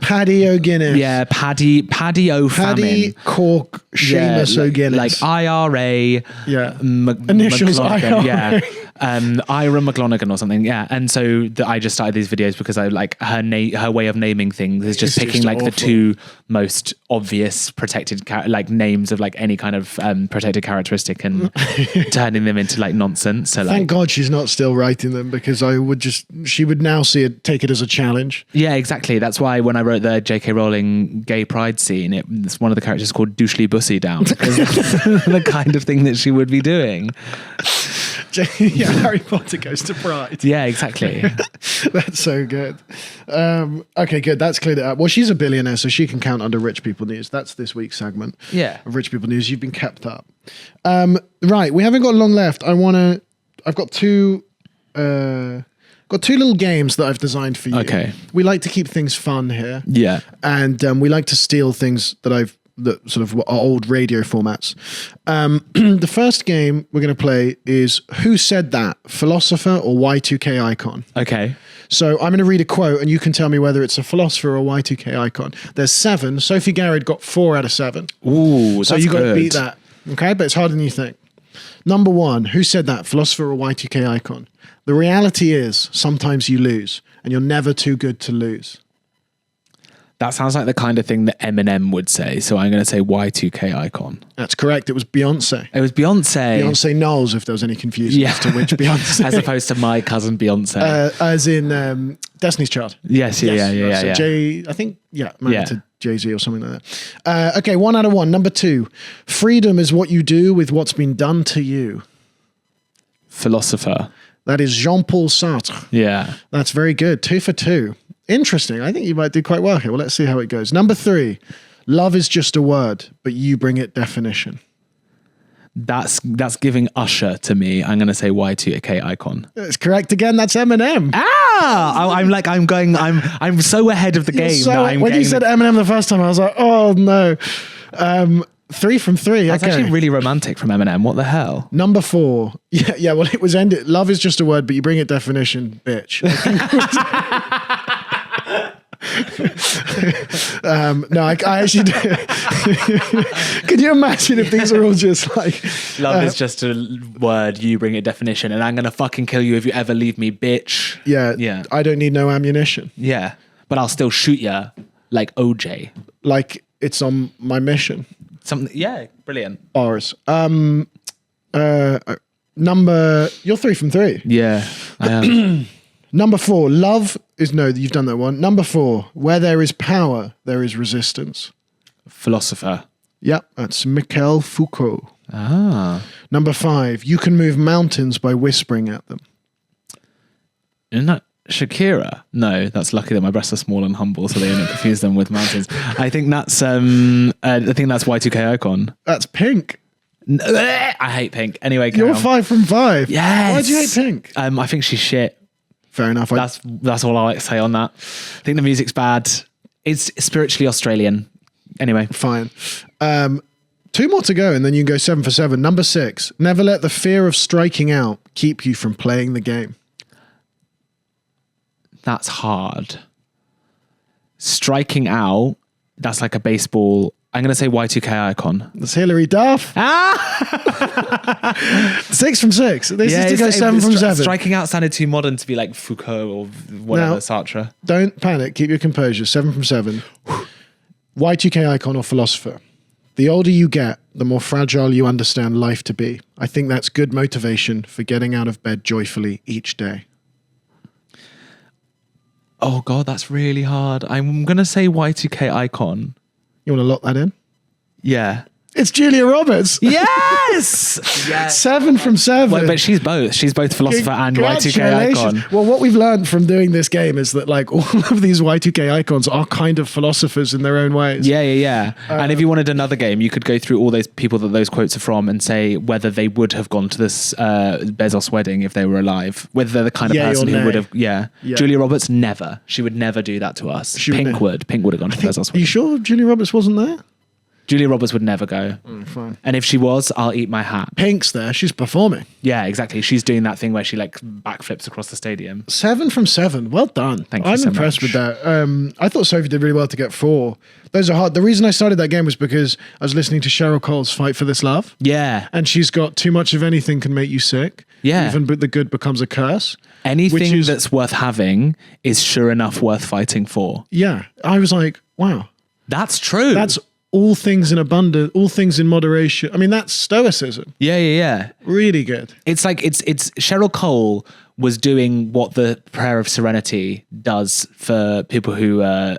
Paddy O'Guinness. Yeah, Paddy O'Famine. Paddy Cork Seamus O'Guinness. Like IRA. Yeah. Initials IRA. Yeah. Ira McGlonigan or something. Yeah. And so I just started these videos because I like her way of naming things is just picking like the two most obvious protected like names of like any kind of protected characteristic and turning them into like nonsense. So thank God she's not still writing them, because she would now take it as a challenge. Yeah, exactly. That's why when I wrote the J.K. Rowling gay pride scene, it's one of the characters called Douchely Bussy down, because that's the kind of thing that she would be doing. Yeah, Harry Potter goes to Pride. Yeah, exactly. That's so good. Okay, good. That's cleared it up. Well, she's a billionaire, so she can count under Rich People News. That's this week's segment. Yeah. Of Rich People News. You've been kept up. Right, we haven't got long left. I've got two little games that I've designed for you. Okay. We like to keep things fun here. Yeah. And we like to steal things that sort of are old radio formats. The first game we're going to play is Who Said That? Philosopher or Y2K Icon? Okay. So I'm going to read a quote and you can tell me whether it's a philosopher or Y2K icon. There's 7. Sophie Garrett got 4 out of 7. Ooh, so you got to beat that. Okay, but it's harder than you think. Number 1, Who Said That? Philosopher or Y2K icon? The reality is sometimes you lose, and you're never too good to lose. That sounds like the kind of thing that Eminem would say. So I'm going to say Y2K icon. That's correct. It was Beyonce. It was Beyonce. Beyonce Knowles, if there was any confusion as to which Beyonce. As opposed to my cousin Beyonce. As in Destiny's Child. Yes, yeah. So Jay, I think, married to Jay-Z or something like that. Okay, 1 out of 1. Number 2, freedom is what you do with what's been done to you. Philosopher. That is Jean-Paul Sartre. Yeah. That's very good. 2 for 2. Interesting. I think you might do quite well here. Well, let's see how it goes. Number 3, love is just a word, but you bring it definition. That's giving Usher to me. I'm going to say Y2K icon. That's correct again. That's Eminem. I'm so ahead of the game. When you said Eminem the first time, I was like, oh no. 3 from 3. That's actually really romantic from Eminem. What the hell? Number 4. Yeah. Well, it was ended. Love is just a word, but you bring it definition, bitch. No, I actually do. Can you imagine if these are all just like... Love is just a word, you bring a definition, and I'm going to fucking kill you if you ever leave me, bitch. Yeah. I don't need no ammunition. Yeah. But I'll still shoot you like OJ. Like it's on my mission. Yeah, brilliant. Bars. You're 3 from 3. Yeah, I am. Number 4, love is no, you've done that one. Number 4, where there is power, there is resistance. Philosopher. Yep, that's Michel Foucault. Ah. Number 5, you can move mountains by whispering at them. Isn't that Shakira? No, that's lucky that my breasts are small and humble, so they don't confuse them with mountains. I think that's Y2K Icon. That's Pink. I hate Pink. Anyway, You're 5 from 5. Yes. Why do you hate Pink? I think she's shit. Fair enough. That's all I like to say on that. I think the music's bad. It's spiritually Australian. Anyway. Fine. 2 more to go and then you can go 7 for 7. Number 6, never let the fear of striking out keep you from playing the game. That's hard. Striking out, that's like a baseball. I'm going to say Y2K Icon. That's Hilary Duff. 6 from 6. This is to go 7 from 7. Striking out sounded too modern to be like Foucault or whatever, Sartre. Don't panic. Keep your composure. 7 from 7. Y2K Icon or Philosopher. The older you get, the more fragile you understand life to be. I think that's good motivation for getting out of bed joyfully each day. Oh God, that's really hard. I'm going to say Y2K Icon. You want to lock that in? Yeah. It's Julia Roberts. Yes! Yes. 7 from 7. Well, but she's both. She's both Philosopher and Y2K Icon. Well, what we've learned from doing this game is that like all of these Y2K icons are kind of philosophers in their own ways. Yeah. And if you wanted another game, you could go through all those people that those quotes are from and say whether they would have gone to this Bezos wedding if they were alive. Whether they're the kind of person who would have. Yeah. Julia Roberts, never. She would never do that to us. Pink would have gone to Bezos wedding. Are you sure Julia Roberts wasn't there? Julia Roberts would never go. Fine. And if she was, I'll eat my hat. Pink's there. She's performing. Yeah, exactly. She's doing that thing where she like backflips across the stadium. 7 from 7. Well done. Thank you I'm so impressed much. with that. I thought Sophie did really well to get 4. Those are hard. The reason I started that game was because I was listening to Cheryl Cole's Fight for This Love. Yeah. And she's got too much of anything can make you sick. Yeah. Even the good becomes a curse. Anything that's worth having is sure enough worth fighting for. Yeah. I was like, wow. That's true. That's all things in abundance, all things in moderation. I mean, that's stoicism. Yeah. Really good. It's like it's Cheryl Cole was doing what the Prayer of Serenity does for people who are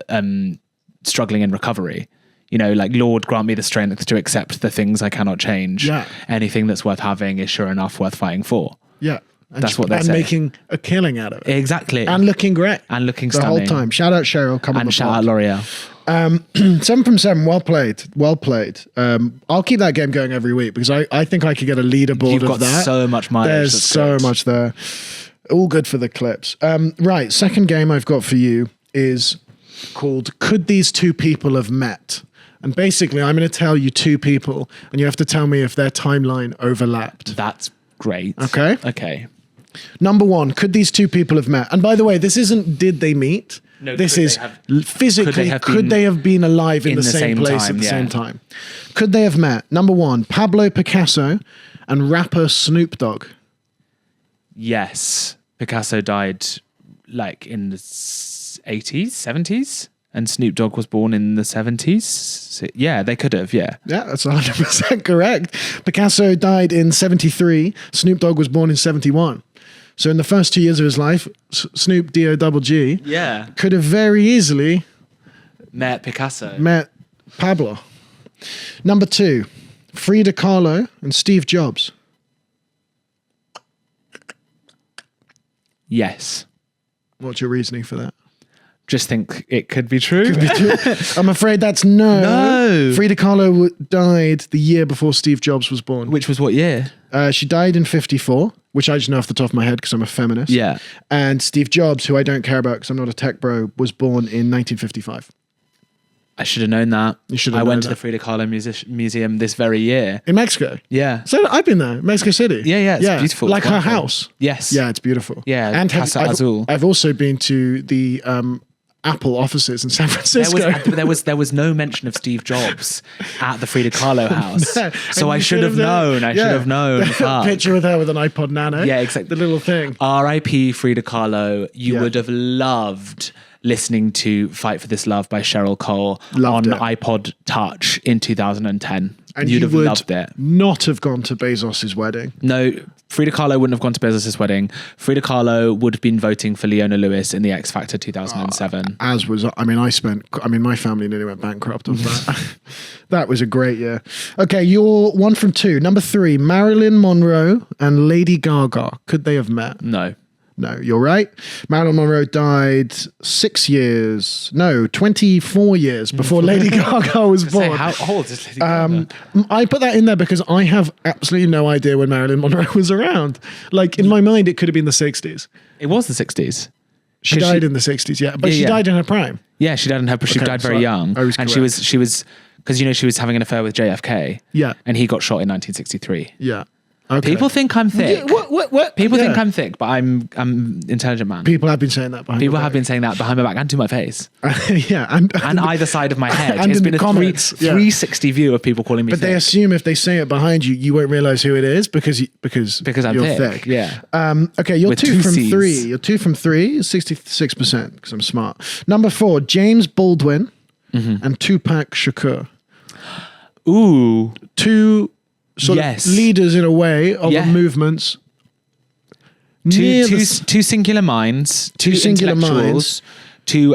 struggling in recovery. You know, like, Lord, grant me the strength to accept the things I cannot change. Yeah. Anything that's worth having is sure enough worth fighting for. Yeah. And That's what they say. And making a killing out of it. Exactly. And looking great. And looking the stunning. whole time. Shout out Cheryl. Come on. And shout out L'Oreal. 7 from 7. Well played. I'll keep that game going every week because I think I could get a leaderboard You've of got that. so much mileage. There's so much there. All good for the clips. Right. Second game I've got for you is called Could These Two People Have Met? And basically I'm going to tell you 2 people and you have to tell me if their timeline overlapped. That's great. Okay. Number 1, could these 2 people have met? And by the way, this isn't did they meet? No, this is physically, could they have been alive in the same place at the same time? Could they have met? Number 1, Pablo Picasso and rapper Snoop Dogg. Yes. Picasso died like in the 80s, 70s, and Snoop Dogg was born in the 70s. So, yeah, they could have, yeah. Yeah, that's 100% correct. Picasso died in 73. Snoop Dogg was born in 71. So in the first 2 years of his life, Snoop D-O-double-G could have very easily met Picasso. Met Pablo. Number 2, Frida Kahlo and Steve Jobs. Yes. What's your reasoning for that? Just think it could be true. I'm afraid that's no. No. Frida Kahlo died the year before Steve Jobs was born. Which was what year? She died in 54, which I just know off the top of my head because I'm a feminist. Yeah. And Steve Jobs, who I don't care about because I'm not a tech bro, was born in 1955. I should have known that. You should have I known went to that. the Frida Kahlo Museum this very year. In Mexico? Yeah. So I've been there, Mexico City. Yeah, it's beautiful. Like It's her wonderful. house. Yes. Yeah, it's beautiful. Yeah, and Casa Azul. I've also been to the Apple offices in San Francisco. There was no mention of Steve Jobs at the Frida Kahlo house. No, so and I you should have known. I should have known. Fuck. Picture with her with an iPod Nano. Yeah, exactly. The little thing. R.I.P. Frida Kahlo. You Yeah. would have loved listening to Fight for This Love by Cheryl Cole Loved on it. iPod Touch in 2010. And You'd you have would loved it. not have gone to Bezos' wedding. No, Frida Kahlo wouldn't have gone to Bezos' wedding. Frida Kahlo would have been voting for Leona Lewis in the X Factor 2007. As was, my family nearly went bankrupt on that. That was a great year. Okay, you're 1 from 2. Number 3, Marilyn Monroe and Lady Gaga. Could they have met? No. No, you're right. Marilyn Monroe died 24 years before Lady Gaga was born. How old is Lady Gaga? I put that in there because I have absolutely no idea when Marilyn Monroe was around. Like, in my mind, it could have been the 60s. It was the 60s. She died in the 60s, yeah. But she died in her prime. Yeah, she died in her. She died very young, I was and correct. she was because she was having an affair with JFK. Yeah. and he got shot in 1963. Yeah. Okay. People think I'm thick. Yeah, what? People Yeah. think I'm thick, but I'm intelligent man. People have been saying that behind People your have been saying that behind my back and to my face back. Yeah. And either side of my head. And It's in been the a comments, yeah. 360 view of people calling me But thick. they assume if they say it behind you, you won't realize who it is because I'm you're thick. Yeah. Okay, you're With 2 two from Cs. 3. You're 2 from 3, 66% because I'm smart. Number 4, James Baldwin and Tupac Shakur. Ooh. Two sort Yes. of leaders in a way of Yeah. the movements. Two singular minds. Two singular intellectuals. Two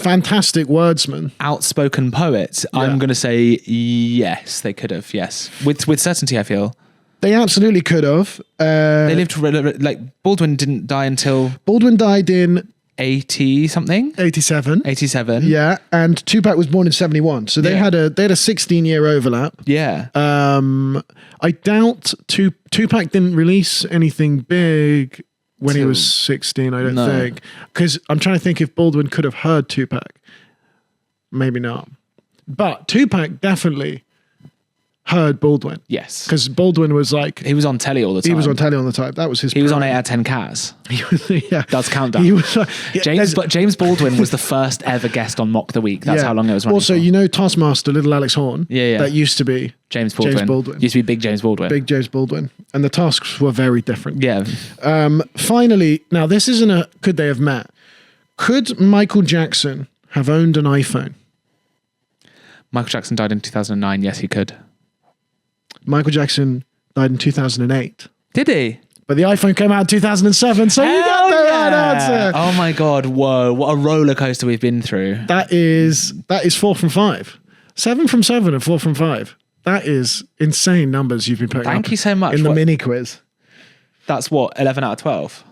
fantastic wordsmen. outspoken poets. I'm going to say yes, they could have. Yes, with certainty, I feel They absolutely could have. they lived. Like Baldwin didn't die until Baldwin died in 80 something. 87. 87. Yeah, and Tupac was born in 71. So they Yeah. had a 16-year overlap. Yeah. I doubt Tupac didn't release anything big when he was 16, I don't No. think. Because I'm trying to think if Baldwin could have heard Tupac. Maybe not. But Tupac definitely heard Baldwin. Yes. Because Baldwin was like... He was on telly all the time. He was on telly on the time. That was his... He was on 8 out of 10 Cats. yeah. Does countdown. He was, James Baldwin was the first ever guest on Mock the Week. That's how long it was running. Also, for. you know Taskmaster, Little Alex Horn? Yeah. That used to be... James Baldwin. Used to be Big James Baldwin. Big James Baldwin. And the tasks were very different. Yeah. Finally, now this isn't a could they have met. Could Michael Jackson have owned an iPhone? Michael Jackson died in 2009. Yes, he could. Michael Jackson died in 2008. Did he? But the iPhone came out in 2007, so you got the right answer. Oh my God. Whoa. What a roller coaster we've been through. That is 4 from 5. 7 from 7 and 4 from 5. That is insane numbers you've been putting up. Thank you so much. In the mini quiz. That's what, 11 out of 12?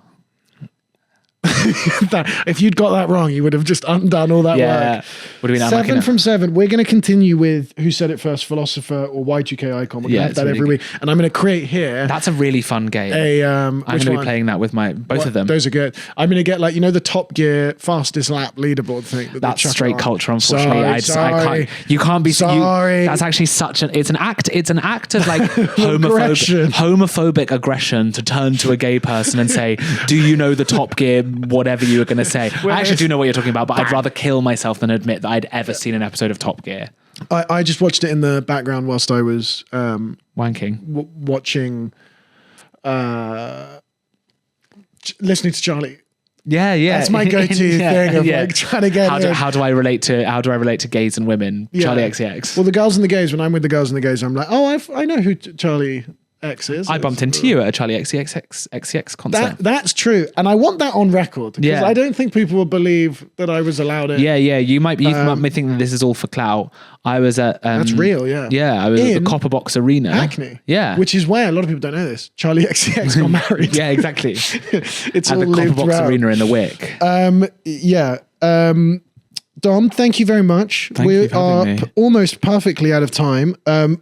If you'd got that wrong, you would have just undone all that work. Would have been 7 from 7. We're going to continue with Who Said It First, Philosopher or Y2K Icon. We're going to have it's that every really week. And I'm going to create here That's a really fun game. I'm going to be playing that with both of them. Those are good. I'm going to get the Top Gear fastest lap leaderboard thing. That's straight culture, unfortunately. I can't. You can't be. Sorry. That's actually such an. It's an act. It's an act of like Aggression. homophobic aggression to turn to a gay person and say, "Do you know the Top Gear? Whatever you were going to say." I actually do know what you're talking about, but I'd rather kill myself than admit that I'd ever seen an episode of Top Gear. I just watched it in the background whilst I was Wanking. watching, listening to Charlie. Yeah. That's my go-to thing of like trying to get how do I relate to gays and women? Yeah. Charlie XCX. Well, the girls and the gays. When I'm with the girls and the gays, I'm like, oh, I know who Charlie X is. I bumped into you at a Charlie XCX concert. That's true, and I want that on record because I don't think people will believe that I was allowed in. Yeah. You might think that this is all for clout. I was at that's real. Yeah, I was at In the Copper Box Arena, Hackney. Yeah, which is where a lot of people don't know this. Charlie XCX got married. yeah, exactly. It's at all the Copper lived Box round. Arena in the Wick. Yeah. Dom, thank you very much. Thank you for having me. Almost perfectly out of time.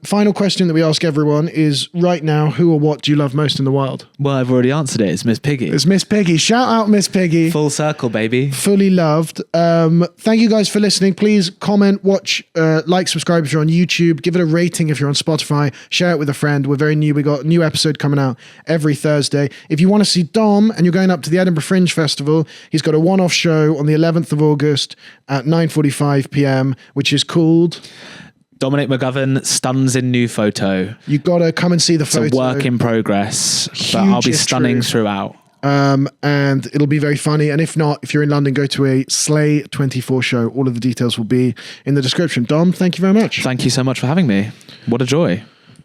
Final question that we ask everyone is, right now, who or what do you love most in the world? Well, I've already answered it. It's Miss Piggy. It's Miss Piggy. Shout out Miss Piggy. Full circle, baby. Fully loved. Thank you guys for listening. Please comment, watch, like, subscribe if you're on YouTube. Give it a rating if you're on Spotify. Share it with a friend. We're very new. We got a new episode coming out every Thursday. If you want to see Dom and you're going up to the Edinburgh Fringe Festival, he's got a one-off show on the 11th of August at 9:45 p.m, which is called Dominic McGovern stuns in new photo. You gotta come and see the photo. It's a work in progress, Huge but I'll be is stunning true. throughout. And it'll be very funny. And if not, if you're in London, go to a Slay 24 show. All of the details will be in the description. Dom, thank you very much. Thank you so much for having me. What a joy.